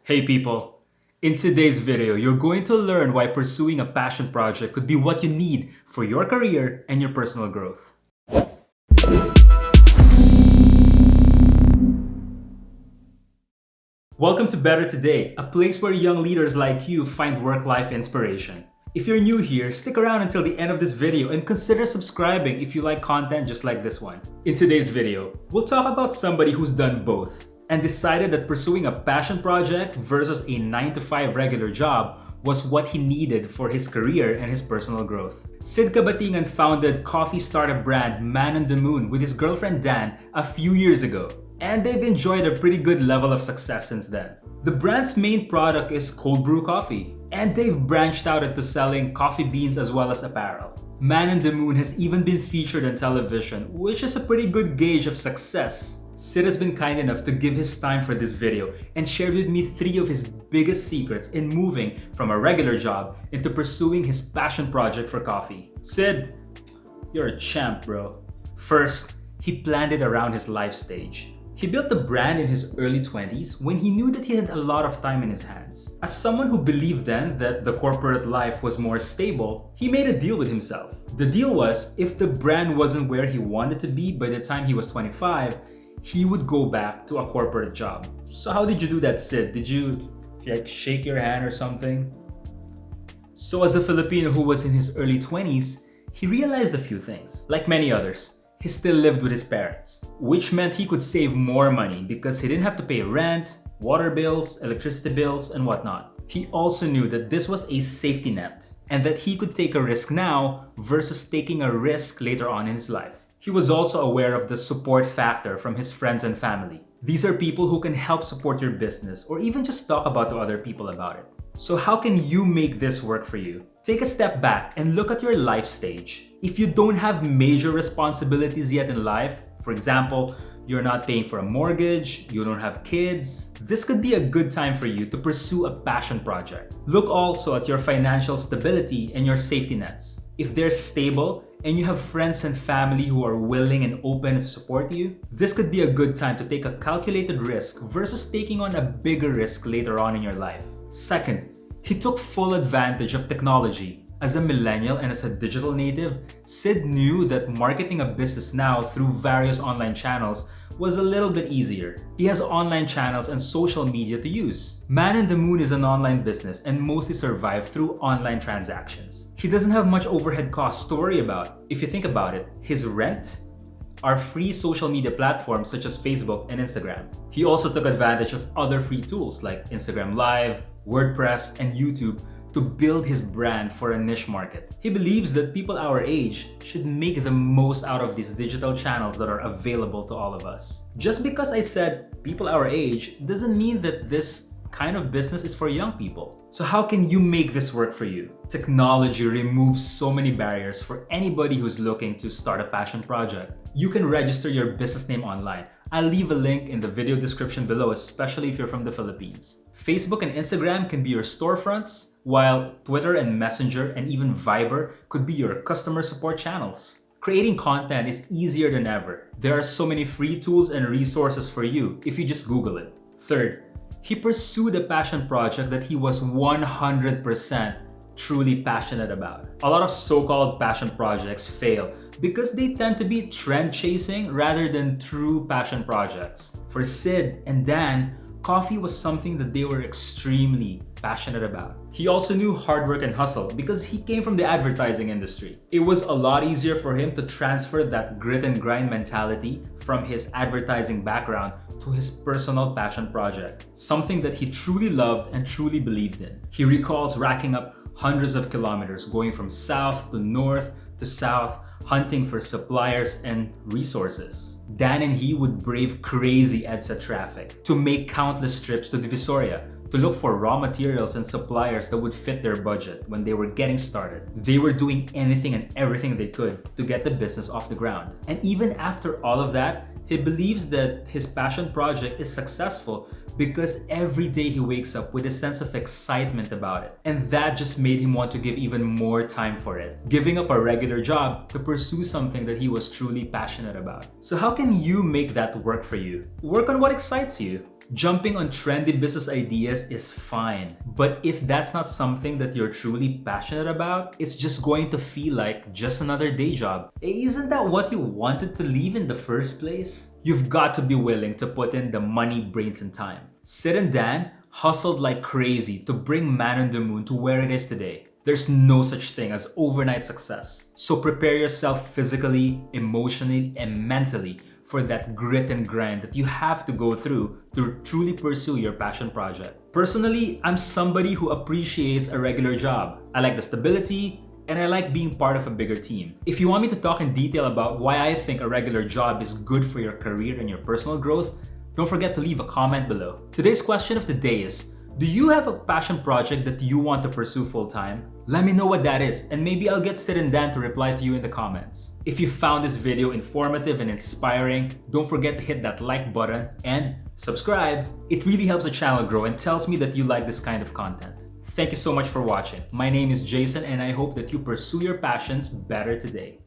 Hey people! In today's video, you're going to learn why pursuing a passion project could be what you need for your career and your personal growth. Welcome to Better Today, a place where young leaders like you find work-life inspiration. If you're new here, stick around until the end of this video and consider subscribing if you like content just like this one. In today's video, we'll talk about somebody who's done both and decided that pursuing a passion project versus a 9-to-5 regular job was what he needed for his career and his personal growth. Sid Cabatingan founded coffee startup brand Man on the Moon with his girlfriend Dan a few years ago, and they've enjoyed a pretty good level of success since then. The brand's main product is cold brew coffee, and they've branched out into selling coffee beans as well as apparel. Man on the Moon has even been featured on television, which is a pretty good gauge of success. Sid has been kind enough to give his time for this video and shared with me 3 of his biggest secrets in moving from a regular job into pursuing his passion project for coffee. Sid, you're a champ, bro. First, he planned it around his life stage. He built the brand in his early 20s when he knew that he had a lot of time in his hands. As someone who believed then that the corporate life was more stable, he made a deal with himself. The deal was, if the brand wasn't where he wanted to be by the time he was 25, he would go back to a corporate job. So how did you do that, Sid? Did you shake your hand or something? So as a Filipino who was in his early 20s, he realized a few things. Like many others, he still lived with his parents, which meant he could save more money because he didn't have to pay rent, water bills, electricity bills, and whatnot. He also knew that this was a safety net and that he could take a risk now versus taking a risk later on in his life. He was also aware of the support factor from his friends and family. These are people who can help support your business or even just talk about to other people about it. So how can you make this work for you? Take a step back and look at your life stage. If you don't have major responsibilities yet in life, for example, you're not paying for a mortgage, you don't have kids, this could be a good time for you to pursue a passion project. Look also at your financial stability and your safety nets. If they're stable and you have friends and family who are willing and open to support you, this could be a good time to take a calculated risk versus taking on a bigger risk later on in your life. Second, he took full advantage of technology. As a millennial and as a digital native, Sid knew that marketing a business now through various online channels was a little bit easier. He has online channels and social media to use. Man on the Moon is an online business and mostly survived through online transactions. He doesn't have much overhead costs to worry about. If you think about it, his rent are free social media platforms such as Facebook and Instagram. He also took advantage of other free tools like Instagram Live, WordPress, and YouTube to build his brand for a niche market. He believes that people our age should make the most out of these digital channels that are available to all of us. Just because I said people our age doesn't mean that this kind of business is for young people. So how can you make this work for you? Technology removes so many barriers for anybody who's looking to start a passion project. You can register your business name online. I'll leave a link in the video description below, especially if you're from the Philippines. Facebook and Instagram can be your storefronts, while Twitter and Messenger and even Viber could be your customer support channels. Creating content is easier than ever. There are so many free tools and resources for you if you just Google it. Third, he pursued a passion project that he was 100% truly passionate about. A lot of so-called passion projects fail because they tend to be trend chasing rather than true passion projects. For Sid and Dan, coffee was something that they were extremely passionate about. He also knew hard work and hustle because he came from the advertising industry. It was a lot easier for him to transfer that grit and grind mentality from his advertising background to his personal passion project, something that he truly loved and truly believed in. He recalls racking up hundreds of kilometers, going from south to north to south, hunting for suppliers and resources. Dan and he would brave crazy EDSA traffic to make countless trips to Divisoria to look for raw materials and suppliers that would fit their budget when they were getting started. They were doing anything and everything they could to get the business off the ground. And even after all of that, he believes that his passion project is successful because every day he wakes up with a sense of excitement about it. And that just made him want to give even more time for it, giving up a regular job to pursue something that he was truly passionate about. So how can you make that work for you? Work on what excites you. Jumping on trendy business ideas is fine, but if that's not something that you're truly passionate about, it's just going to feel like just another day job. Isn't that what you wanted to leave in the first place? You've got to be willing to put in the money, brains, and time. Sid and Dan hustled like crazy to bring Man on the Moon to where it is today. There's no such thing as overnight success. So prepare yourself physically, emotionally, and mentally for that grit and grind that you have to go through to truly pursue your passion project. Personally, I'm somebody who appreciates a regular job. I like the stability, and I like being part of a bigger team. If you want me to talk in detail about why I think a regular job is good for your career and your personal growth, don't forget to leave a comment below. Today's question of the day is, do you have a passion project that you want to pursue full-time? Let me know what that is, and maybe I'll get Sid and Dan to reply to you in the comments. If you found this video informative and inspiring, don't forget to hit that like button and subscribe. It really helps the channel grow and tells me that you like this kind of content. Thank you so much for watching. My name is Jason, and I hope that you pursue your passions better today.